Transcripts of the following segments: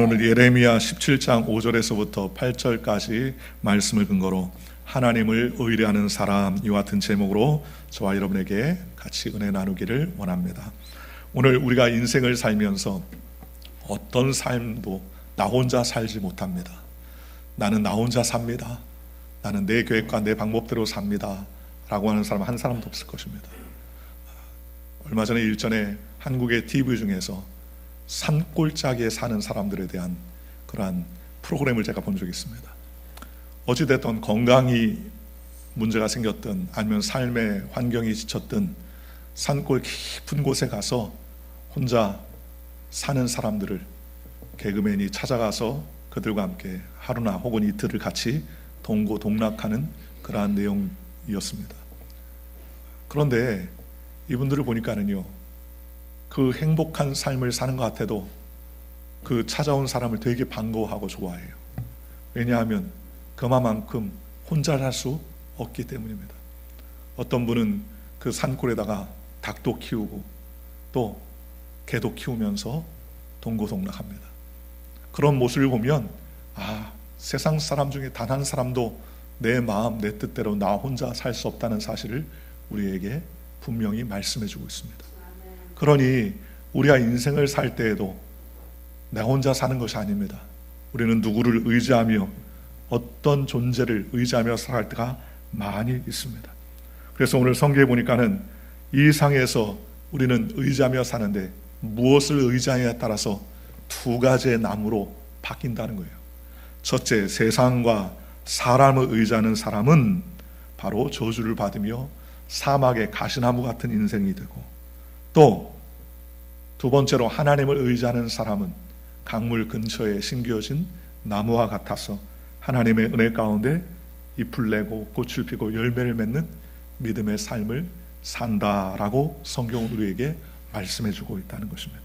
오늘 예레미야 17장 5절에서부터 8절까지 말씀을 근거로 하나님을 의뢰하는 사람, 이와 같은 제목으로 저와 여러분에게 같이 은혜 나누기를 원합니다. 오늘 우리가 인생을 살면서 어떤 삶도 나 혼자 살지 못합니다. 나는 나 혼자 삽니다. 나는 내 계획과 내 방법대로 삽니다 라고 하는 사람 한 사람도 없을 것입니다. 얼마 전에 일전에 한국의 TV 중에서 산골짜기에 사는 사람들에 대한 그러한 프로그램을 제가 본 적이 있습니다. 어찌됐든 건강이 문제가 생겼든 아니면 삶의 환경이 지쳤든 산골 깊은 곳에 가서 혼자 사는 사람들을 개그맨이 찾아가서 그들과 함께 하루나 혹은 이틀을 같이 동고동락하는 그러한 내용이었습니다. 그런데 이분들을 보니까는요, 그 행복한 삶을 사는 것 같아도 그 찾아온 사람을 되게 반가워하고 좋아해요. 왜냐하면 그만큼 혼자 살 수 없기 때문입니다. 어떤 분은 그 산골에다가 닭도 키우고 또 개도 키우면서 동고동락합니다. 그런 모습을 보면 세상 사람 중에 단 한 사람도 내 마음 내 뜻대로 나 혼자 살 수 없다는 사실을 우리에게 분명히 말씀해 주고 있습니다. 그러니 우리가 인생을 살 때에도 나 혼자 사는 것이 아닙니다. 우리는 누구를 의지하며 어떤 존재를 의지하며 살 때가 많이 있습니다. 그래서 오늘 성경에 보니까는 이 상에서 우리는 의지하며 사는데 무엇을 의지하냐에 따라서 두 가지의 나무로 바뀐다는 거예요. 첫째, 세상과 사람을 의지하는 사람은 바로 저주를 받으며 사막의 가시나무 같은 인생이 되고, 또 두 번째로 하나님을 의지하는 사람은 강물 근처에 심겨진 나무와 같아서 하나님의 은혜 가운데 잎을 내고 꽃을 피고 열매를 맺는 믿음의 삶을 산다라고 성경은 우리에게 말씀해 주고 있다는 것입니다.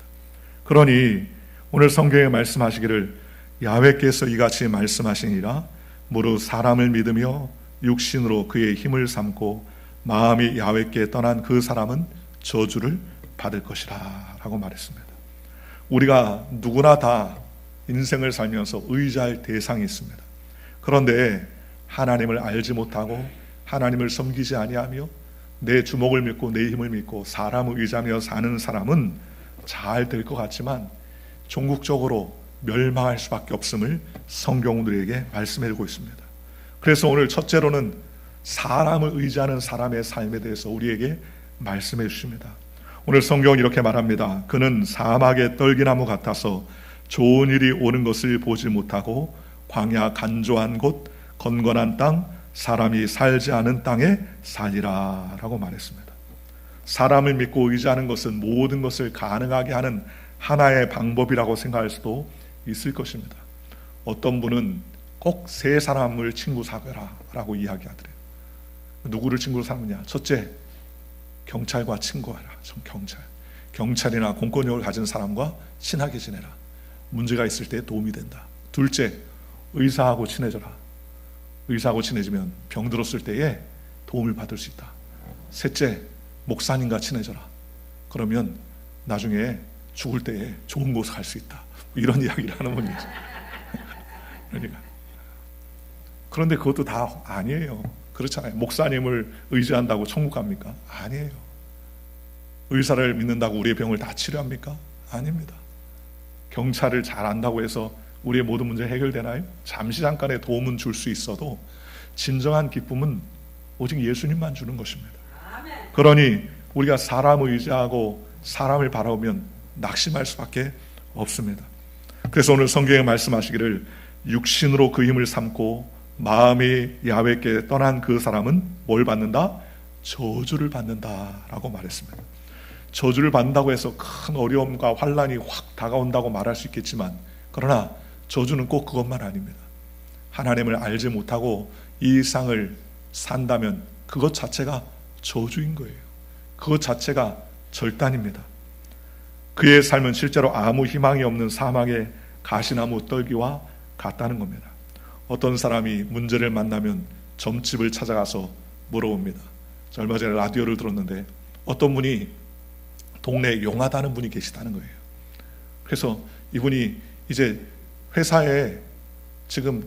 그러니 오늘 성경에 말씀하시기를 야훼께서 이같이 말씀하시니라, 무릇 사람을 믿으며 육신으로 그의 힘을 삼고 마음이 야훼께 떠난 그 사람은 저주를 받을 것이라 라고 말했습니다. 우리가 누구나 다 인생을 살면서 의지할 대상이 있습니다. 그런데 하나님을 알지 못하고 하나님을 섬기지 아니하며 내 주먹을 믿고 내 힘을 믿고 사람을 의지하며 사는 사람은 잘 될 것 같지만 종국적으로 멸망할 수밖에 없음을 성경은 우리에게 말씀해주고 있습니다. 그래서 오늘 첫째로는 사람을 의지하는 사람의 삶에 대해서 우리에게 말씀해 주십니다. 오늘 성경은 이렇게 말합니다. 그는 사막의 떨기나무 같아서 좋은 일이 오는 것을 보지 못하고 광야 간조한 곳 건건한 땅 사람이 살지 않은 땅에 살리라 라고 말했습니다. 사람을 믿고 의지하는 것은 모든 것을 가능하게 하는 하나의 방법이라고 생각할 수도 있을 것입니다. 어떤 분은 꼭 세 사람을 친구 사귀라 라고 이야기하더래요. 누구를 친구로 삼느냐? 첫째, 경찰과 친구하라. 경찰이나 공권력을 가진 사람과 친하게 지내라. 문제가 있을 때 도움이 된다. 둘째, 의사하고 친해져라. 의사하고 친해지면 병 들었을 때에 도움을 받을 수 있다. 셋째, 목사님과 친해져라. 그러면 나중에 죽을 때에 좋은 곳을 갈 수 있다. 이런 이야기를 하는 분이 있어요. 그러니까. 그런데 그것도 다 아니에요. 그렇잖아요. 목사님을 의지한다고 천국 갑니까? 아니에요. 의사를 믿는다고 우리의 병을 다 치료합니까? 아닙니다. 경찰을 잘 안다고 해서 우리의 모든 문제 해결되나요? 잠시 잠깐의 도움은 줄 수 있어도 진정한 기쁨은 오직 예수님만 주는 것입니다. 그러니 우리가 사람을 의지하고 사람을 바라보면 낙심할 수밖에 없습니다. 그래서 오늘 성경에 말씀하시기를 육신으로 그 힘을 삼고 마음이 야훼께 떠난 그 사람은 뭘 받는다? 저주를 받는다라고 말했습니다. 저주를 받는다고 해서 큰 어려움과 환난이 확 다가온다고 말할 수 있겠지만, 그러나 저주는 꼭 그것만 아닙니다. 하나님을 알지 못하고 이 상을 산다면 그것 자체가 저주인 거예요. 그것 자체가 절단입니다. 그의 삶은 실제로 아무 희망이 없는 사막의 가시나무 떨기와 같다는 겁니다. 어떤 사람이 문제를 만나면 점집을 찾아가서 물어봅니다. 얼마 전에 라디오를 들었는데 어떤 분이 동네에 용하다는 분이 계시다는 거예요. 그래서 이분이 이제 회사에 지금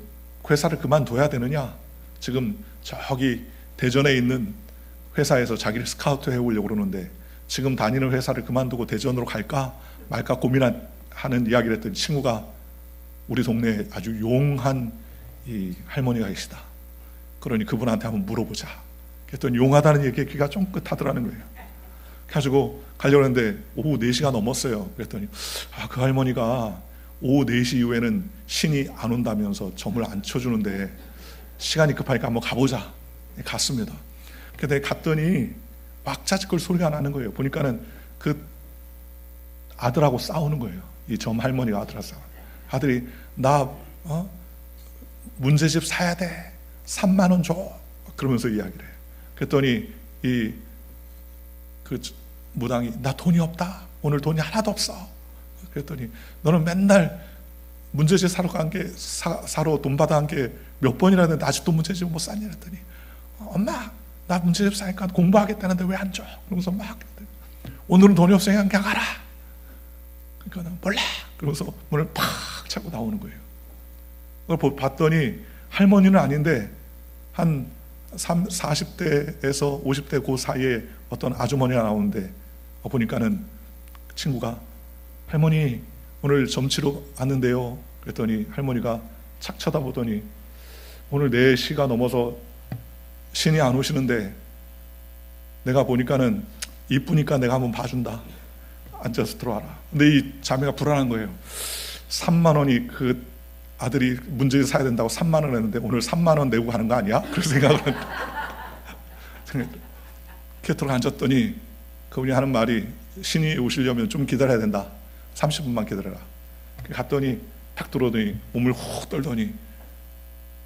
회사를 그만둬야 되느냐, 지금 저기 대전에 있는 회사에서 자기를 스카우트 해오려고 그러는데 지금 다니는 회사를 그만두고 대전으로 갈까 말까 고민하는 이야기를 했더니 친구가 우리 동네에 아주 용한 이 할머니가 계시다. 그러니 그분한테 한번 물어보자. 그랬더니 용하다는 얘기에 귀가 쫑긋하더라는 거예요. 그래가지고 가려고 했는데 오후 4시가 넘었어요. 그랬더니 그 할머니가 오후 4시 이후에는 신이 안 온다면서 점을 안 쳐주는데 시간이 급하니까 한번 가보자. 갔습니다. 근데 갔더니 왁자지껄 소리가 나는 거예요. 보니까는 그 아들하고 싸우는 거예요. 이 점 할머니가 아들하고 싸우는 거예요. 아들이 나 문제집 사야 돼. 3만 원 줘. 그러면서 이야기를 해요. 그랬더니 그 무당이 나 돈이 없다. 오늘 돈이 하나도 없어. 그랬더니 너는 맨날 문제집 사러 돈 받아 간 게 몇 번이나 됐는데 아직도 문제집 못 샀냐 그랬더니 엄마 나 문제집 사니까 공부하겠다는데 왜 안 줘? 그러면서 막 오늘은 돈이 없으니까 그냥 가라. 그러니까 몰라. 그러면서 문을 팍 차고 나오는 거예요. 그걸 봤더니 할머니는 아닌데 한 40대에서 50대 그 사이에 어떤 아주머니가 나오는데 보니까는 친구가 할머니 오늘 점치러 왔는데요. 그랬더니 할머니가 착 쳐다보더니 오늘 4시가 넘어서 신이 안 오시는데 내가 보니까는 이쁘니까 내가 한번 봐준다. 앉아서 들어와라. 근데 이 자매가 불안한 거예요. 3만 원이 그 아들이 문제집 사야 된다고 3만 원 했는데 오늘 3만 원 내고 가는 거 아니야? 그런 생각을 이렇게 들어가 앉았더니 그분이 하는 말이 신이 오시려면 좀 기다려야 된다. 30분만 기다려라. 갔더니 탁 들어오더니 몸을 훅 떨더니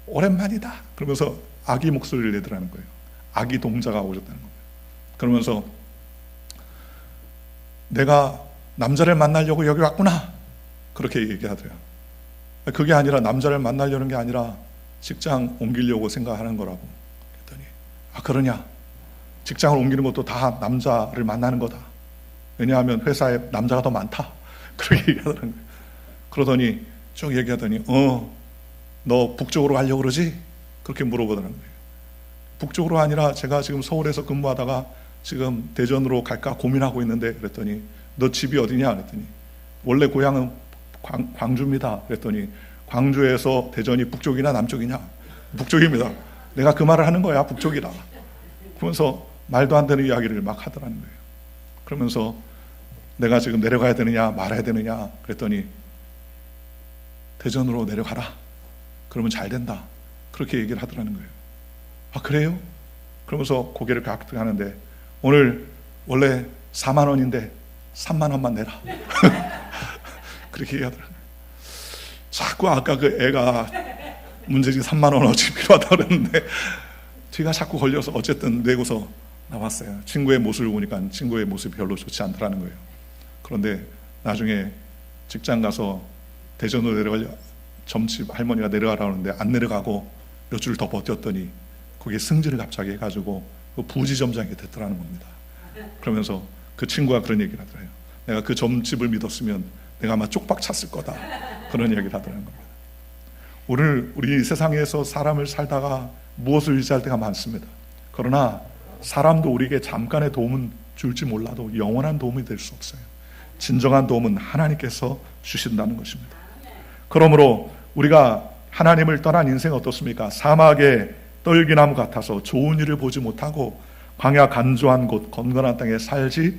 오랜만이다. 그러면서 아기 목소리를 내더라는 거예요. 아기 동자가 오셨다는 거예요. 그러면서 내가 남자를 만나려고 여기 왔구나. 그렇게 얘기하더래요. 그게 아니라 남자를 만나려는 게 아니라 직장 옮기려고 생각하는 거라고. 그랬더니 그러냐? 직장을 옮기는 것도 다 남자를 만나는 거다. 왜냐하면 회사에 남자가 더 많다. 그렇게 얘기하더라는 거예요. 그러더니 쭉 얘기하더니 너 북쪽으로 가려고 그러지? 그렇게 물어보더라는 거예요. 북쪽으로 아니라 제가 지금 서울에서 근무하다가 지금 대전으로 갈까 고민하고 있는데 그랬더니 너 집이 어디냐? 그랬더니 원래 고향은 광주입니다. 그랬더니 광주에서 대전이 북쪽이나 남쪽이냐? 북쪽입니다. 내가 그 말을 하는 거야. 북쪽이라. 그러면서 말도 안 되는 이야기를 막 하더라는 거예요. 그러면서 내가 지금 내려가야 되느냐 말아야 되느냐 그랬더니 대전으로 내려가라. 그러면 잘 된다. 그렇게 얘기를 하더라는 거예요. 그래요? 그러면서 고개를 깍 하는데 오늘 원래 4만 원인데 3만 원만 내라. 그렇게 얘기하더라고요. 자꾸 아까 그 애가 문제지 3만 원 어찌 필요하다 그랬는데 뒤가 자꾸 걸려서 어쨌든 내고서 나왔어요. 친구의 모습을 보니까 친구의 모습이 별로 좋지 않더라는 거예요. 그런데 나중에 직장 가서 대전으로 내려가려 점집 할머니가 내려가라고 하는데 안 내려가고 몇 줄 더 버텼더니 거기에 승진을 갑자기 해가지고 그 부지점장이 됐더라는 겁니다. 그러면서 그 친구가 그런 얘기를 하더래요. 내가 그 점집을 믿었으면 내가 아마 쪽박 찼을 거다. 그런 얘기를 하더라는 겁니다. 오늘 우리 세상에서 사람을 살다가 무엇을 의지할 때가 많습니다. 그러나 사람도 우리에게 잠깐의 도움은 줄지 몰라도 영원한 도움이 될 수 없어요. 진정한 도움은 하나님께서 주신다는 것입니다. 그러므로 우리가 하나님을 떠난 인생은 어떻습니까? 사막의 떨기나무 같아서 좋은 일을 보지 못하고 광야 간조한 곳 건건한 땅에 살지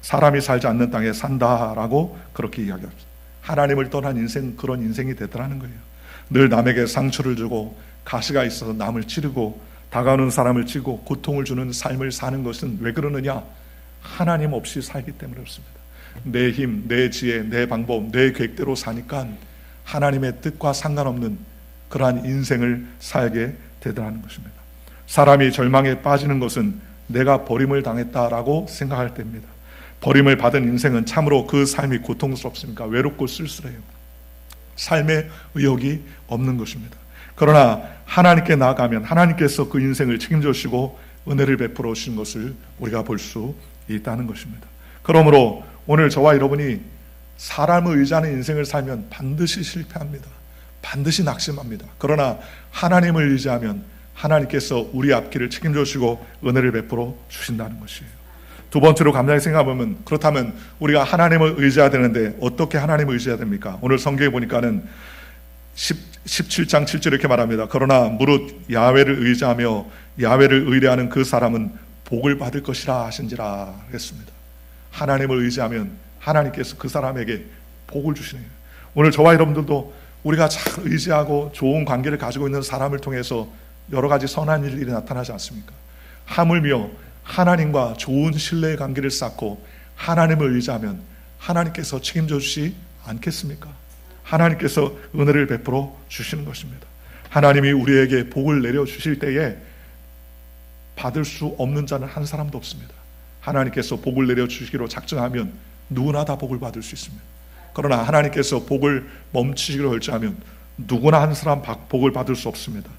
사람이 살지 않는 땅에 산다라고 그렇게 이야기합니다. 하나님을 떠난 인생, 그런 인생이 되더라는 거예요. 늘 남에게 상처를 주고 가시가 있어서 남을 찌르고 다가오는 사람을 찌고 고통을 주는 삶을 사는 것은 왜 그러느냐? 하나님 없이 살기 때문에 그렇습니다. 내 힘, 내 지혜, 내 방법, 내 계획대로 사니까 하나님의 뜻과 상관없는 그러한 인생을 살게 되더라는 것입니다. 사람이 절망에 빠지는 것은 내가 버림을 당했다라고 생각할 때입니다. 버림을 받은 인생은 참으로 그 삶이 고통스럽습니까? 외롭고 쓸쓸해요. 삶의 의욕이 없는 것입니다. 그러나 하나님께 나아가면 하나님께서 그 인생을 책임져 주시고 은혜를 베풀어 주신 것을 우리가 볼 수 있다는 것입니다. 그러므로 오늘 저와 여러분이 사람을 의지하는 인생을 살면 반드시 실패합니다. 반드시 낙심합니다. 그러나 하나님을 의지하면 하나님께서 우리 앞길을 책임져 주시고 은혜를 베풀어 주신다는 것이에요. 두 번째로 감사하게 생각해보면, 그렇다면 우리가 하나님을 의지해야 되는데 어떻게 하나님을 의지해야 됩니까? 오늘 성경에 보니까는 17장 7절 이렇게 말합니다. 그러나 무릇 야훼를 의지하며 야훼를 의뢰하는 그 사람은 복을 받을 것이라 하신지라 했습니다. 하나님을 의지하면 하나님께서 그 사람에게 복을 주시네요. 오늘 저와 여러분들도 우리가 잘 의지하고 좋은 관계를 가지고 있는 사람을 통해서 여러 가지 선한 일이 나타나지 않습니까? 하물며 하나님과 좋은 신뢰의 관계를 쌓고 하나님을 의지하면 하나님께서 책임져 주시지 않겠습니까? 하나님께서 은혜를 베풀어 주시는 것입니다. 하나님이 우리에게 복을 내려 주실 때에 받을 수 없는 자는 한 사람도 없습니다. 하나님께서 복을 내려 주시기로 작정하면 누구나 다 복을 받을 수 있습니다. 그러나 하나님께서 복을 멈추시기로 결정하면 누구나 한 사람 복을 받을 수 없습니다.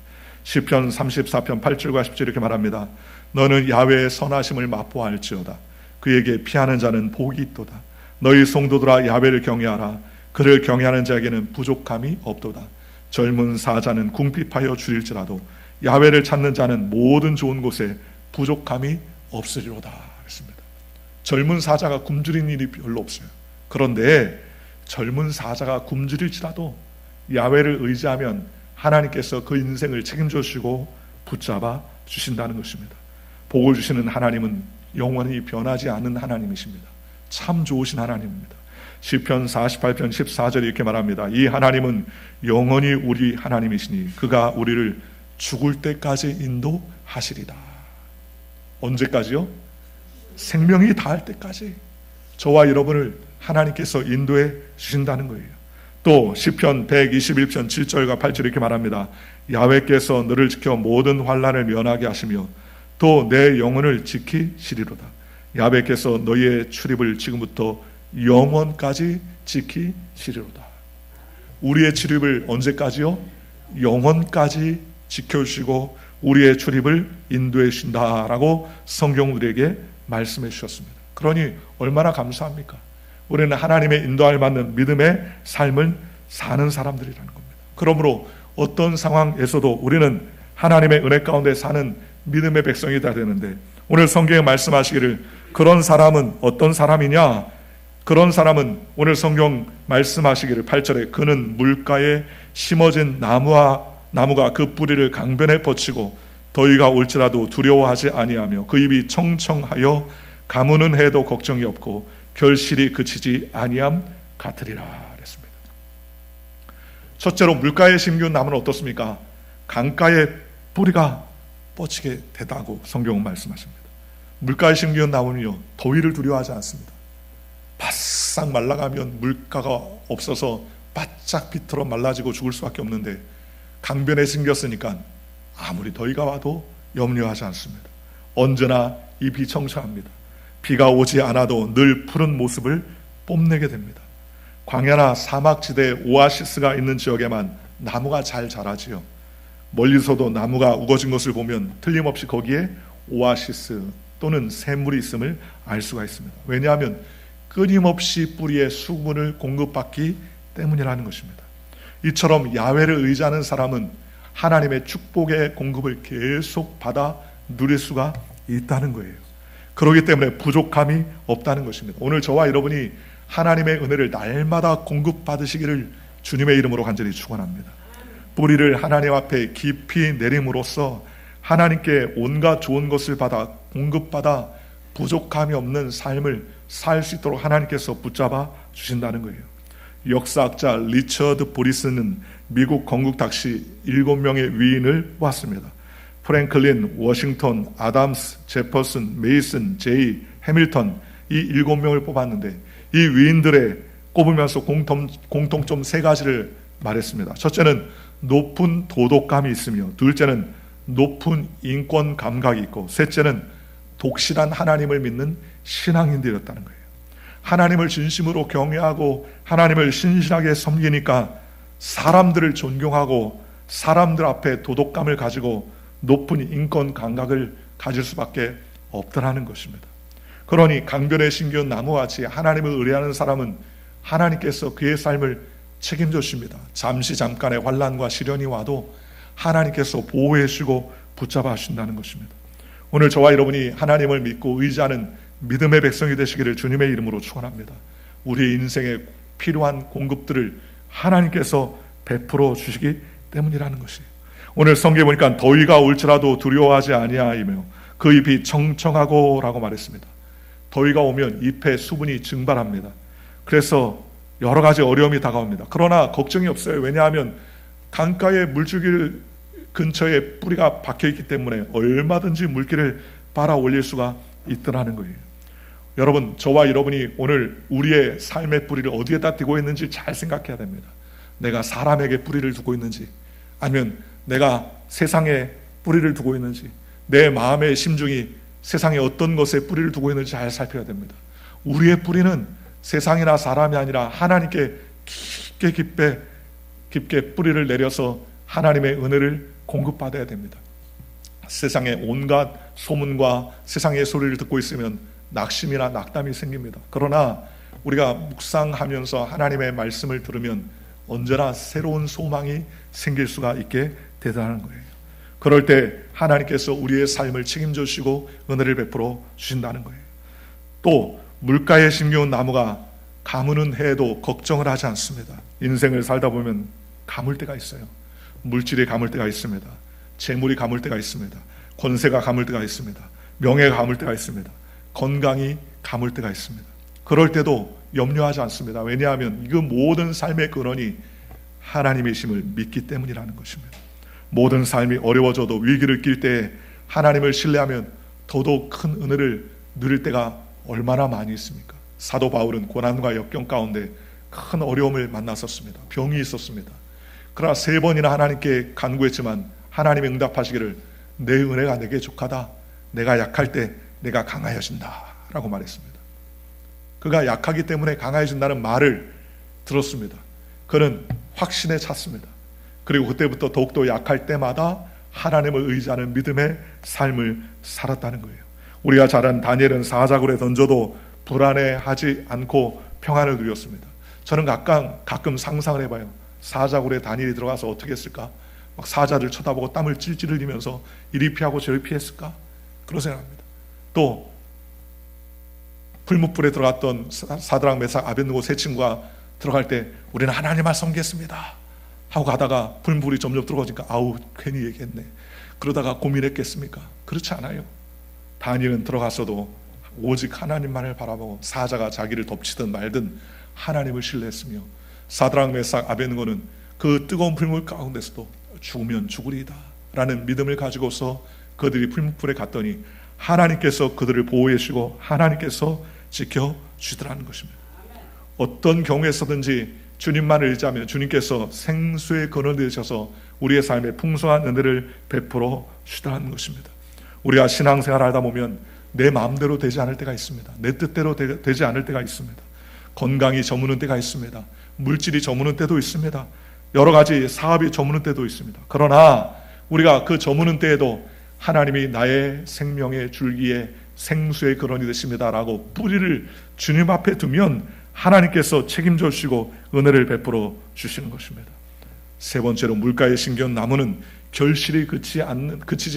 시편 34편 8절과 10절 이렇게 말합니다. 너는 야훼의 선하심을 맛보아할지어다. 그에게 피하는 자는 복이 있도다. 너희 성도들아 야훼를 경외하라. 그를 경외하는 자에게는 부족함이 없도다. 젊은 사자는 궁핍하여 줄일지라도 야훼를 찾는 자는 모든 좋은 곳에 부족함이 없으리로다 했습니다. 젊은 사자가 굶주린 일이 별로 없어요. 그런데 젊은 사자가 굶주릴지라도 야훼를 의지하면 하나님께서 그 인생을 책임져 주시고 붙잡아 주신다는 것입니다. 복을 주시는 하나님은 영원히 변하지 않는 하나님이십니다. 참 좋으신 하나님입니다. 시편 48편 14절에 이렇게 말합니다. 이 하나님은 영원히 우리 하나님이시니 그가 우리를 죽을 때까지 인도하시리다. 언제까지요? 생명이 다할 때까지 저와 여러분을 하나님께서 인도해 주신다는 거예요. 또 시편 121편 7절과 8절 이렇게 말합니다. 야훼께서 너를 지켜 모든 환난을 면하게 하시며 또 내 영혼을 지키시리로다. 야훼께서 너희의 출입을 지금부터 영원까지 지키시리로다. 우리의 출입을 언제까지요? 영원까지 지켜주시고 우리의 출입을 인도해 주신다라고 성경 우리에게 말씀해 주셨습니다. 그러니 얼마나 감사합니까? 우리는 하나님의 인도할 받는 믿음의 삶을 사는 사람들이라는 겁니다. 그러므로 어떤 상황에서도 우리는 하나님의 은혜 가운데 사는 믿음의 백성이 되어야 되는데, 오늘 성경에 말씀하시기를 그런 사람은 어떤 사람이냐? 그런 사람은 오늘 성경 말씀하시기를 8절에 그는 물가에 심어진 나무가 그 뿌리를 강변에 뻗치고 더위가 올지라도 두려워하지 아니하며 그 입이 청청하여 가무는 해도 걱정이 없고 결실이 그치지 아니함 같으리라 그랬습니다. 첫째로 물가에 심기운 나무는 어떻습니까? 강가에 뿌리가 뻗치게 되다고 성경은 말씀하십니다. 물가에 심기운 나무는요, 더위를 두려워하지 않습니다. 바싹 말라가면 물가가 없어서 바짝 비틀어 말라지고 죽을 수밖에 없는데 강변에 심겼으니까 아무리 더위가 와도 염려하지 않습니다. 언제나 잎이 청청합니다. 비가 오지 않아도 늘 푸른 모습을 뽐내게 됩니다. 광야나 사막지대에 오아시스가 있는 지역에만 나무가 잘 자라지요. 멀리서도 나무가 우거진 것을 보면 틀림없이 거기에 오아시스 또는 샘물이 있음을 알 수가 있습니다. 왜냐하면 끊임없이 뿌리에 수분을 공급받기 때문이라는 것입니다. 이처럼 야훼를 의지하는 사람은 하나님의 축복의 공급을 계속 받아 누릴 수가 있다는 거예요. 그렇기 때문에 부족함이 없다는 것입니다. 오늘 저와 여러분이 하나님의 은혜를 날마다 공급받으시기를 주님의 이름으로 간절히 축원합니다. 뿌리를 하나님 앞에 깊이 내림으로써 하나님께 온갖 좋은 것을 받아 공급받아 부족함이 없는 삶을 살 수 있도록 하나님께서 붙잡아 주신다는 거예요. 역사학자 리처드 보리스는 미국 건국당시 7명의 위인을 보았습니다. 프랭클린, 워싱턴, 아담스, 제퍼슨, 메이슨, 제이, 해밀턴, 이 7명을 뽑았는데 이 위인들의 꼽으면서 공통점 3가지를 말했습니다. 첫째는 높은 도덕감이 있으며, 둘째는 높은 인권 감각이 있고, 셋째는 독실한 하나님을 믿는 신앙인들이었다는 거예요. 하나님을 진심으로 경외하고 하나님을 신실하게 섬기니까 사람들을 존경하고 사람들 앞에 도덕감을 가지고 높은 인권 감각을 가질 수밖에 없더라는 것입니다. 그러니 강변에 심겨온 나무같이 하나님을 의뢰하는 사람은 하나님께서 그의 삶을 책임져 주십니다. 잠시 잠깐의 환난과 시련이 와도 하나님께서 보호해 주시고 붙잡아 주신다는 것입니다. 오늘 저와 여러분이 하나님을 믿고 의지하는 믿음의 백성이 되시기를 주님의 이름으로 축원합니다. 우리의 인생에 필요한 공급들을 하나님께서 베풀어 주시기 때문이라는 것이에요. 오늘 성경에 보니까 더위가 올지라도 두려워하지 아니하이며 그 잎이 청청하고 라고 말했습니다. 더위가 오면 잎의 수분이 증발합니다. 그래서 여러 가지 어려움이 다가옵니다. 그러나 걱정이 없어요. 왜냐하면 강가의 물줄기 근처에 뿌리가 박혀있기 때문에 얼마든지 물기를 빨아 올릴 수가 있더라는 거예요. 여러분, 저와 여러분이 오늘 우리의 삶의 뿌리를 어디에다 두고 있는지 잘 생각해야 됩니다. 내가 사람에게 뿌리를 두고 있는지, 아니면 내가 세상에 뿌리를 두고 있는지, 내 마음의 심중이 세상에 어떤 것에 뿌리를 두고 있는지 잘 살펴야 됩니다. 우리의 뿌리는 세상이나 사람이 아니라 하나님께 깊게 뿌리를 내려서 하나님의 은혜를 공급받아야 됩니다. 세상에 온갖 소문과 세상의 소리를 듣고 있으면 낙심이나 낙담이 생깁니다. 그러나 우리가 묵상하면서 하나님의 말씀을 들으면 언제나 새로운 소망이 생길 수가 있게 되다는 거예요. 그럴 때 하나님께서 우리의 삶을 책임져 주시고 은혜를 베풀어 주신다는 거예요. 또 물가에 심겨온 나무가 가무는 해에도 걱정을 하지 않습니다. 인생을 살다 보면 가물 때가 있어요. 물질이 가물 때가 있습니다. 재물이 가물 때가 있습니다. 권세가 가물 때가 있습니다. 명예가 가물 때가 있습니다. 건강이 가물 때가 있습니다. 그럴 때도 염려하지 않습니다. 왜냐하면 그 모든 삶의 근원이 하나님이심을 믿기 때문이라는 것입니다. 모든 삶이 어려워져도 위기를 낄 때 하나님을 신뢰하면 더더욱 큰 은혜를 누릴 때가 얼마나 많이 있습니까? 사도 바울은 고난과 역경 가운데 큰 어려움을 만났었습니다. 병이 있었습니다. 그러나 3번이나 하나님께 간구했지만 하나님이 응답하시기를 내 은혜가 내게 족하다. 내가 약할 때 내가 강하여진다 라고 말했습니다. 그가 약하기 때문에 강하여진다는 말을 들었습니다. 그는 확신에 찼습니다. 그리고 그때부터 더욱더 약할 때마다 하나님을 의지하는 믿음의 삶을 살았다는 거예요. 우리가 잘 아는 다니엘은 사자굴에 던져도 불안해하지 않고 평안을 누렸습니다. 저는 가끔 상상을 해봐요. 사자굴에 다니엘이 들어가서 어떻게 했을까? 막 사자를 쳐다보고 땀을 찔찔 흘리면서 이리 피하고 저리 피했을까? 그런 생각합니다. 또 풀무불에 들어갔던 사드락 메삭 아벳느고 세 친구가 들어갈 때 우리는 하나님만 섬기겠습니다 하고 가다가 풀무불이 점점 들어가니까 아우 괜히 얘기했네. 그러다가 고민했겠습니까? 그렇지 않아요. 다니엘은 들어갔어도 오직 하나님만을 바라보고 사자가 자기를 덮치든 말든 하나님을 신뢰했으며 사드락 메삭 아벳느고는 그 뜨거운 풀물 가운데서도 죽으면 죽으리이다 라는 믿음을 가지고서 그들이 풀무불에 갔더니 하나님께서 그들을 보호해 주시고 하나님께서 지켜주시더라는 것입니다. 어떤 경우에서든지 주님만을 의지하면 주님께서 생수의 근원이 되셔서 우리의 삶에 풍성한 은혜를 베풀어 주시더라는 것입니다. 우리가 신앙생활을 하다 보면 내 마음대로 되지 않을 때가 있습니다. 내 뜻대로 되지 않을 때가 있습니다. 건강이 저무는 때가 있습니다. 물질이 저무는 때도 있습니다. 여러 가지 사업이 저무는 때도 있습니다. 그러나 우리가 그 저무는 때에도 하나님이 나의 생명의 줄기에 생수의 근원이 되십니다라고 뿌리를 주님 앞에 두면 하나님께서 책임져 주시고 은혜를 베풀어 주시는 것입니다. 3번째로 물가에 심겨온 나무는 결실이 그치지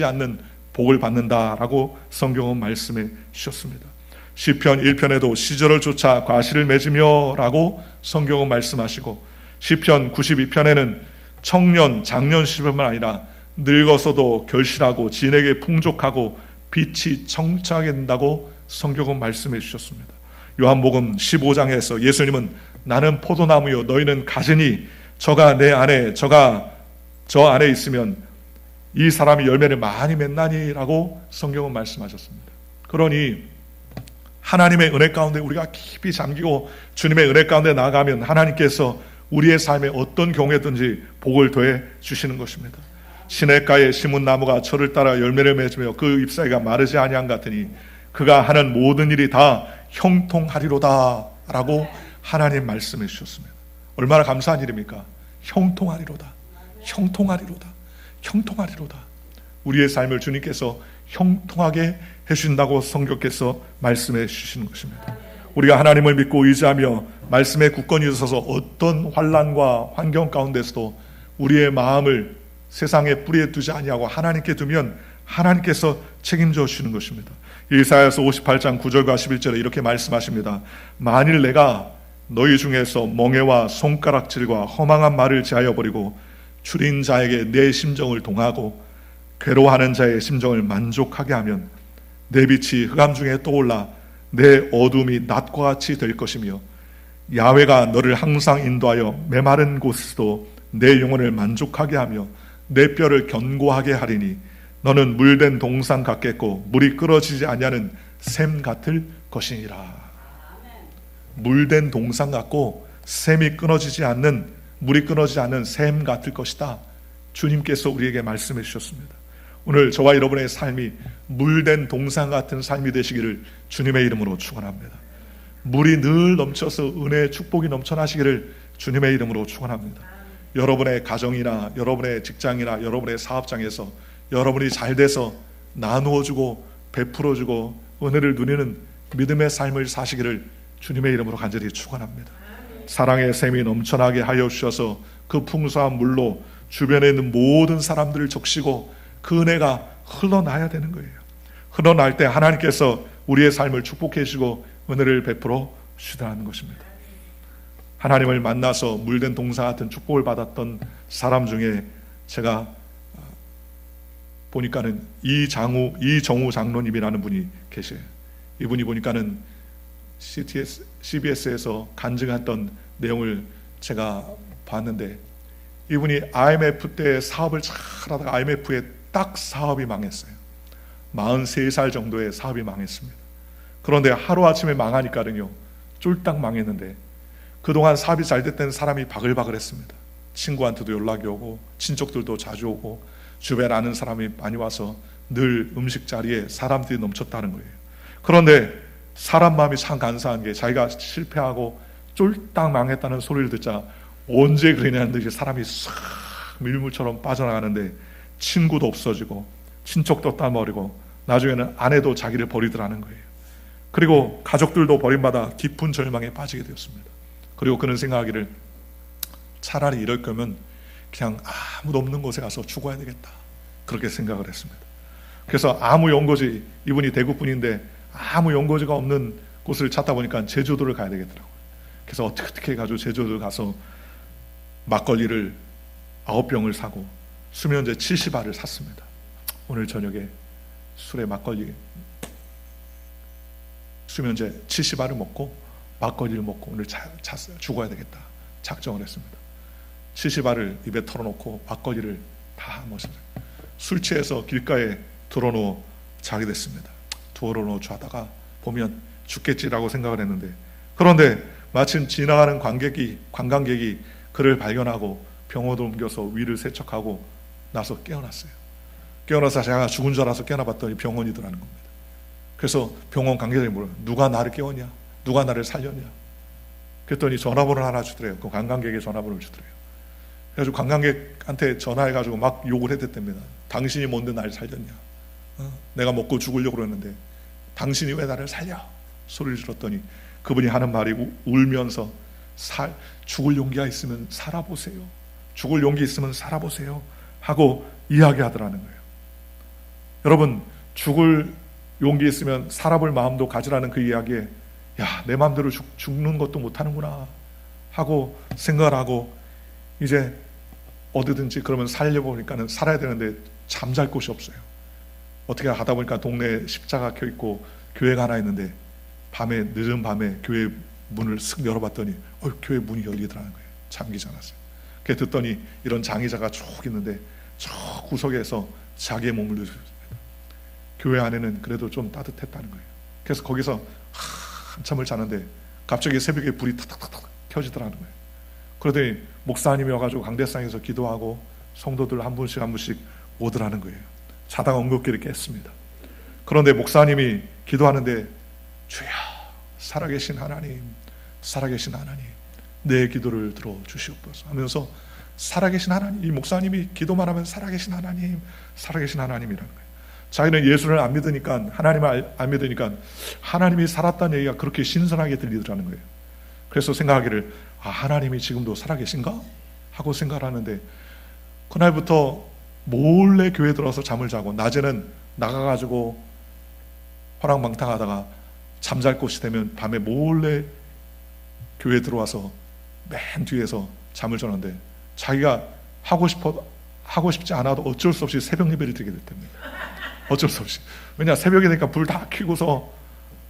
않는 복을 받는다라고 성경은 말씀해 주셨습니다. 시편 1편에도 시절을 쫓아 과실을 맺으며 라고 성경은 말씀하시고 시편 92편에는 청년 장년 시절뿐만 아니라 늙어서도 결실하고 진에게 풍족하고 빛이 청청하게 된다고 성경은 말씀해 주셨습니다. 요한복음 15장에서 예수님은 나는 포도나무요 너희는 가지니 저가 내 안에 저가 저 안에 있으면 이 사람이 열매를 많이 맺나니라고 성경은 말씀하셨습니다. 그러니 하나님의 은혜 가운데 우리가 깊이 잠기고 주님의 은혜 가운데 나아가면 하나님께서 우리의 삶에 어떤 경우에든지 복을 더해 주시는 것입니다. 시냇가에 심은 나무가 철을 따라 열매를 맺으며 그 잎사귀가 마르지 아니한 같으니 그가 하는 모든 일이 다 형통하리로다 라고 하나님 말씀해 주셨습니다. 얼마나 감사한 일입니까? 형통하리로다. 형통하리로다. 형통하리로다. 우리의 삶을 주님께서 형통하게 해주신다고 성경께서 말씀해 주시는 것입니다. 우리가 하나님을 믿고 의지하며 말씀에 굳건히 서서 어떤 환난과 환경 가운데서도 우리의 마음을 세상에 뿌리에 두지 아니하고 하나님께 두면 하나님께서 책임져 주시는 것입니다. 이사야서 58장 9절과 11절에 이렇게 말씀하십니다. 만일 내가 너희 중에서 멍에와 손가락질과 허망한 말을 제하여 버리고 줄인 자에게 내 심정을 동하고 괴로워하는 자의 심정을 만족하게 하면 내 빛이 흑암 중에 떠올라 내 어둠이 낮과 같이 될 것이며 야훼가 너를 항상 인도하여 메마른 곳에서도 내 영혼을 만족하게 하며 내 뼈를 견고하게 하리니 너는 물된 동상 같겠고 물이 끊어지지 아니하는 샘 같을 것이니라. 물된 동상 같고 샘이 끊어지지 않는, 물이 끊어지지 않는 샘 같을 것이다. 주님께서 우리에게 말씀해 주셨습니다. 오늘 저와 여러분의 삶이 물된 동상 같은 삶이 되시기를 주님의 이름으로 축원합니다. 물이 늘 넘쳐서 은혜의 축복이 넘쳐나시기를 주님의 이름으로 축원합니다. 여러분의 가정이나 여러분의 직장이나 여러분의 사업장에서 여러분이 잘 돼서 나누어주고 베풀어주고 은혜를 누리는 믿음의 삶을 사시기를 주님의 이름으로 간절히 축원합니다. 사랑의 샘이 넘쳐나게 하여 주셔서 그 풍성한 물로 주변에 있는 모든 사람들을 적시고 그 은혜가 흘러나야 되는 거예요. 흘러날 때 하나님께서 우리의 삶을 축복해 주시고 은혜를 베풀어 주시다는 것입니다. 하나님을 만나서 물된 동사 같은 축복을 받았던 사람 중에 제가 보니까는 이정우 장로님이라는 분이 계세요. 이분이 보니까는 CBS에서 간증했던 내용을 제가 봤는데, 이분이 IMF 때 사업을 잘 하다가 IMF에 딱 사업이 망했어요. 43살 정도의 사업이 망했습니다. 그런데 하루아침에 망하니까는요, 쫄딱 망했는데 그동안 사업이 잘 됐던 사람이 바글바글했습니다. 친구한테도 연락이 오고 친척들도 자주 오고 주변에 아는 사람이 많이 와서 늘 음식 자리에 사람들이 넘쳤다는 거예요. 그런데 사람 마음이 참 간사한 게, 자기가 실패하고 쫄딱 망했다는 소리를 듣자 언제 그러냐는 듯이 사람이 싹 밀물처럼 빠져나가는데 친구도 없어지고 친척도 따버리고 나중에는 아내도 자기를 버리더라는 거예요. 그리고 가족들도 버림받아 깊은 절망에 빠지게 되었습니다. 그리고 그는 생각하기를 차라리 이럴 거면 그냥 아무도 없는 곳에 가서 죽어야 되겠다, 그렇게 생각을 했습니다. 그래서 아무 연고지, 이분이 대구분인데 아무 연고지가 없는 곳을 찾다 보니까 제주도를 가야 되겠더라고요. 그래서 어떻게 해가지고 제주도를 가서 막걸리를 9병을 사고 수면제 70알을 샀습니다. 오늘 저녁에 술에 막걸리 수면제 70알을 먹고 막걸리를 먹고 오늘 죽어야 되겠다 작정을 했습니다. 70알을 입에 털어놓고 막걸리를 다 마셨어요. 술 취해서 길가에 들어놓어 자게 됐습니다. 들어놓어 자다가 보면 죽겠지라고 생각을 했는데, 그런데 마침 지나가는 관광객이 그를 발견하고 병원으로 옮겨서 위를 세척하고 나서 깨어났어요. 깨어나서 제가 죽은 줄 알아서 깨어나봤더니 병원이더라는 겁니다. 그래서 병원 관계자들이 물어요. 누가 나를 깨웠냐? 누가 나를 살렸냐? 그랬더니 전화번호를 하나 주더래요. 그 관광객의 전화번호를 주더래요. 그래가지고 관광객한테 전화해가지고 막 욕을 해댔답니다. 당신이 뭔데 나를 살렸냐? 내가 먹고 죽으려고 그러는데 당신이 왜 나를 살려? 소리를 들었더니 그분이 하는 말이 울면서 죽을 용기가 있으면 살아보세요. 죽을 용기 있으면 살아보세요 하고 이야기하더라는 거예요. 여러분, 죽을 용기 있으면 살아볼 마음도 가지라는 그 이야기에, 야, 내 마음대로 죽는 것도 못하는구나 하고 생각을 하고, 이제 어디든지 그러면 살려보니까는 살아야 되는데 잠잘 곳이 없어요. 어떻게 하다 보니까 동네에 십자가 켜있고 교회가 하나 있는데 밤에, 늦은 밤에 교회 문을 쓱 열어봤더니 교회 문이 열리더라는 거예요. 잠기지 않았어요. 그게 듣더니 이런 장의자가 쭉 있는데 저 구석에서 자기의 몸을 누르셨습니다. 교회 안에는 그래도 좀 따뜻했다는 거예요. 그래서 거기서 한참을 자는데 갑자기 새벽에 불이 탁탁탁탁 켜지더라는 거예요. 그러더니 목사님이 와가지고 강대상에서 기도하고 성도들 한 분씩 한 분씩 오더라는 거예요. 자다가 엉겁기를 깼습니다. 그런데 목사님이 기도하는데, 주여, 살아계신 하나님, 살아계신 하나님, 내 기도를 들어주시옵소서 하면서 살아계신 하나님, 이 목사님이 기도만 하면 살아계신 하나님, 살아계신 하나님이라는 거예요. 자기는 예수를 안 믿으니까, 하나님을 안 믿으니까 하나님이 살았다는 얘기가 그렇게 신선하게 들리더라는 거예요. 그래서 생각하기를 하나님이 지금도 살아계신가? 하고 생각하는데 그날부터 몰래 교회 들어서 잠을 자고 낮에는 나가가지고 호랑방탕하다가 잠잘 곳이 되면 밤에 몰래 교회 들어와서 맨 뒤에서 잠을 자는데 자기가 하고 싶지 않아도 어쩔 수 없이 새벽 예배를 드리게 됐답니다. 어쩔 수 없이. 왜냐, 새벽에 되니까 불 다 켜고서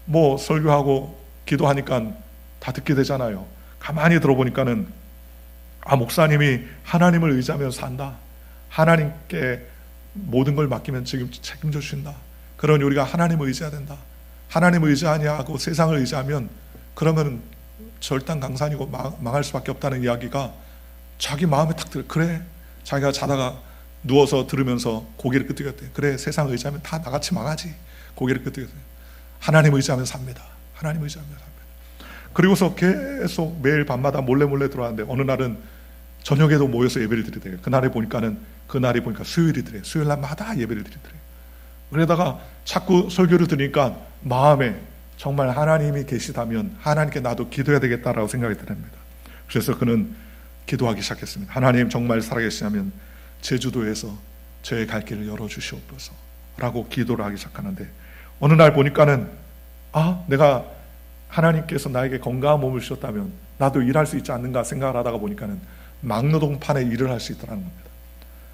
뭐 설교하고 기도하니까 다 듣게 되잖아요. 가만히 들어보니까는 목사님이 하나님을 의지하며 산다, 하나님께 모든 걸 맡기면 책임져 주신다, 그러니 우리가 하나님을 의지해야 된다, 하나님을 의지하냐 하고 세상을 의지하면 그러면 절단강산이고 망할 수밖에 없다는 이야기가 자기 마음에 탁 들어. 그래, 자기가 자다가 누워서 들으면서 고개를 끄덕였대. 그래, 세상 의지하면 다 나같이 망하지. 고개를 끄덕였대. 하나님 의지하면 삽니다. 하나님 의지하면 삽니다. 그리고서 계속 매일 밤마다 몰래 들어왔는데 어느 날은 저녁에도 모여서 예배를 드리대요. 그날이 보니까 수요일이더래요. 수요일 날마다 예배를 드리더래요. 그러다가 자꾸 설교를 들으니까 마음에 정말 하나님이 계시다면 하나님께 나도 기도해야 되겠다라고 생각이 듭니다. 그래서 그는 기도하기 시작했습니다. 하나님 정말 살아계시냐면 제주도에서 저의 갈 길을 열어주시옵소서 라고 기도를 하기 시작하는데 어느 날 보니까는 내가 하나님께서 나에게 건강한 몸을 주셨다면 나도 일할 수 있지 않는가 생각을 하다가 보니까는 막노동판에 일을 할 수 있더라는 겁니다.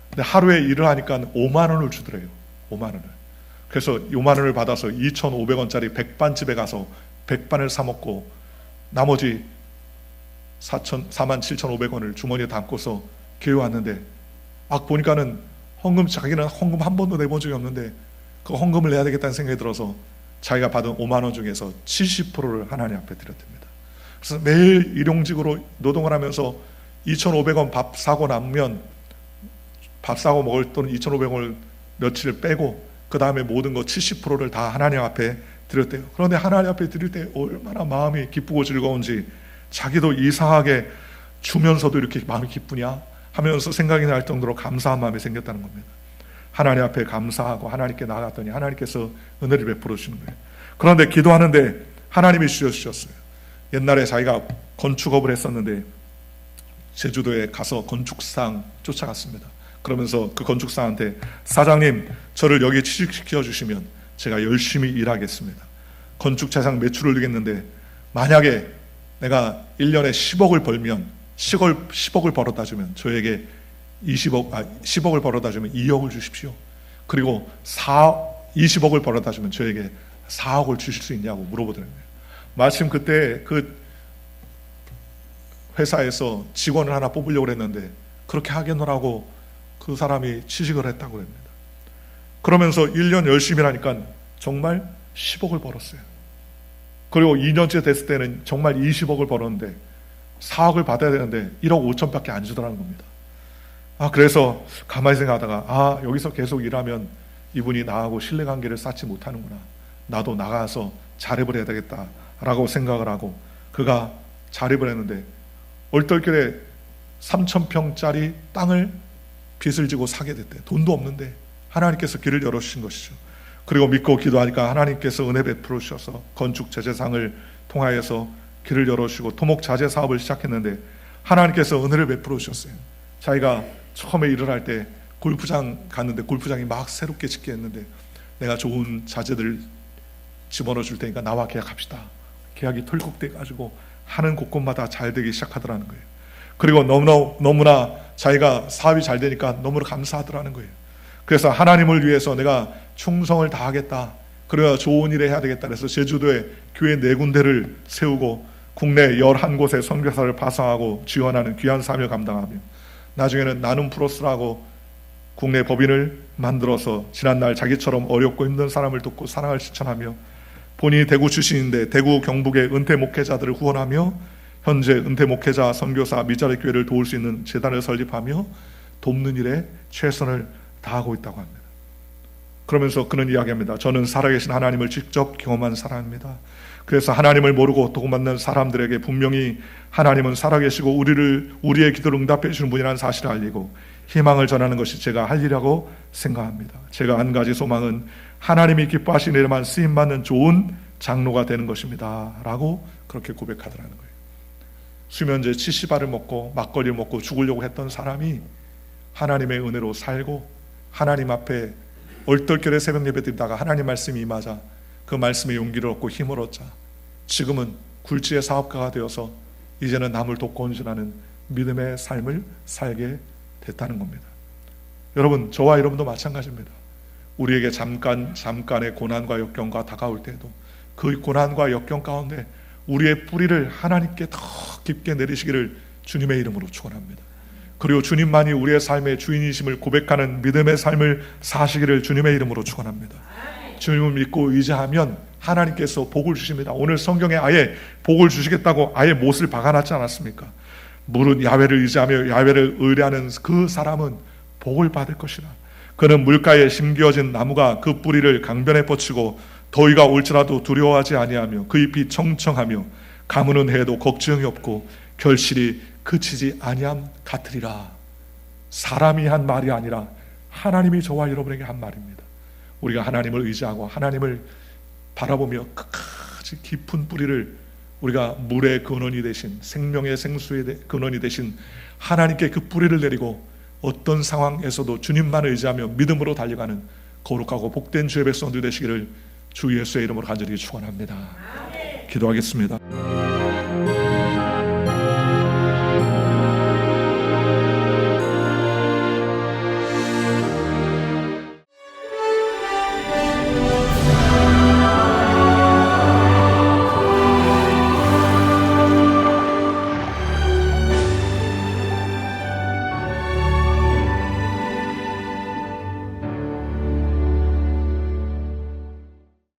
근데 하루에 일을 하니까 5만 원을 주더래요. 5만 원을. 그래서 5만 원을 받아서 2,500원짜리 백반집에 가서 백반을 사 먹고 나머지 47,500원을 주머니에 담고서 교회 왔는데 보니까는 자기는 헌금 한 번도 내본 적이 없는데 그 헌금을 내야 되겠다는 생각이 들어서 자기가 받은 5만 원 중에서 70%를 하나님 앞에 드렸답니다. 그래서 매일 일용직으로 노동을 하면서 2,500원 밥 사고 나면 밥 사고 먹을 돈 2,500원을 며칠을 빼고 그 다음에 모든 거 70%를 다 하나님 앞에 드렸대요. 그런데 하나님 앞에 드릴 때 얼마나 마음이 기쁘고 즐거운지 자기도 이상하게 주면서도 이렇게 마음이 기쁘냐 하면서 생각이 날 정도로 감사한 마음이 생겼다는 겁니다. 하나님 앞에 감사하고 하나님께 나아갔더니 하나님께서 은혜를 베풀어 주시는 거예요. 그런데 기도하는데 하나님이 주셨어요. 옛날에 자기가 건축업을 했었는데 제주도에 가서 건축상 쫓아갔습니다. 그러면서 그 건축사한테 사장님 저를 여기 취직시켜 주시면 제가 열심히 일하겠습니다. 건축 재산 매출을 늘리겠는데 만약에 내가 1년에 10억을 벌면 10억을 벌어다 주면 저에게 10억을 벌어다 주면 2억을 주십시오. 그리고 20억을 벌어다 주면 저에게 4억을 주실 수 있냐고 물어보더라고요. 마침 그때 그 회사에서 직원을 하나 뽑으려고 했는데 그렇게 하겠노라고 그 사람이 취직을 했다고 합니다. 그러면서 1년 열심히 하니까 정말 10억을 벌었어요. 그리고 2년째 됐을 때는 정말 20억을 벌었는데 4억을 받아야 되는데 1억 5천밖에 안 주더라는 겁니다. 그래서 가만히 생각하다가 여기서 계속 일하면 이분이 나하고 신뢰관계를 쌓지 못하는구나. 나도 나가서 자립을 해야 되겠다라고 생각을 하고 그가 자립을 했는데 얼떨결에 3,000평짜리 땅을 빚을 지고 사게 됐대요. 돈도 없는데 하나님께서 길을 열어주신 것이죠. 그리고 믿고 기도하니까 하나님께서 은혜 베풀어 주셔서 건축 제재상을 통하여서 길을 열어주시고 토목 자재 사업을 시작했는데 하나님께서 은혜를 베풀어 주셨어요. 자기가 처음에 일을 할 때 골프장 갔는데 골프장이 막 새롭게 짓게 했는데 내가 좋은 자재들 집어넣어 줄 테니까 나와 계약합시다. 계약이 털컥돼 가지고 하는 곳곳마다 잘 되기 시작하더라는 거예요. 그리고 너무나 자기가 사업이 잘 되니까 너무나 감사하더라는 거예요. 그래서 하나님을 위해서 내가 충성을 다하겠다. 그래야 좋은 일을 해야 되겠다. 그래서 제주도에 교회 4군데를 세우고 국내 11곳의 선교사를 파송하고 지원하는 귀한 사명을 감당하며 나중에는 나눔 플러스라고 국내 법인을 만들어서 지난날 자기처럼 어렵고 힘든 사람을 돕고 사랑을 실천하며 본인이 대구 출신인데 대구 경북의 은퇴 목회자들을 후원하며 현재 은퇴 목회자 선교사 미자리 교회를 도울 수 있는 재단을 설립하며 돕는 일에 최선을 다하고 있다고 합니다. 그러면서 그는 이야기합니다. 저는 살아계신 하나님을 직접 경험한 사람입니다. 그래서 하나님을 모르고 도움받는 사람들에게 분명히 하나님은 살아계시고 우리의 기도를 응답해 주시는 분이라는 사실을 알리고 희망을 전하는 것이 제가 할 일이라고 생각합니다. 제가 한 가지 소망은 하나님이 기뻐하시는 일에만 쓰임받는 좋은 장로가 되는 것입니다 라고 그렇게 고백하더라는 거예요. 수면제 70알을 먹고 막걸리를 먹고 죽으려고 했던 사람이 하나님의 은혜로 살고 하나님 앞에 얼떨결에 새벽 예배 드리다가 하나님 말씀이 임하자 그 말씀에 용기를 얻고 힘을 얻자 지금은 굴지의 사업가가 되어서 이제는 남을 돕고 헌신하는 믿음의 삶을 살게 됐다는 겁니다. 여러분, 저와 여러분도 마찬가지입니다. 우리에게 잠깐의 고난과 역경과 다가올 때에도 그 고난과 역경 가운데 우리의 뿌리를 하나님께 더 깊게 내리시기를 주님의 이름으로 축원합니다. 그리고 주님만이 우리의 삶의 주인이심을 고백하는 믿음의 삶을 사시기를 주님의 이름으로 축원합니다. 주님을 믿고 의지하면 하나님께서 복을 주십니다. 오늘 성경에 아예 복을 주시겠다고 아예 못을 박아놨지 않았습니까? 무릇 야훼를 의지하며 야훼를 의뢰하는 그 사람은 복을 받을 것이라. 그는 물가에 심겨진 나무가 그 뿌리를 강변에 뻗치고 더위가 올지라도 두려워하지 아니하며 그 잎이 청청하며 가무는 해도 걱정이 없고 결실이 그치지 아니함 같으리라. 사람이 한 말이 아니라 하나님이 저와 여러분에게 한 말입니다. 우리가 하나님을 의지하고 하나님을 바라보며 끝까지 깊은 뿌리를 우리가 물의 근원이 되신 생명의 생수의 근원이 되신 하나님께 그 뿌리를 내리고 어떤 상황에서도 주님만 의지하며 믿음으로 달려가는 거룩하고 복된 주의 백성들 되시기를 주 예수의 이름으로 간절히 축원합니다. 기도하겠습니다.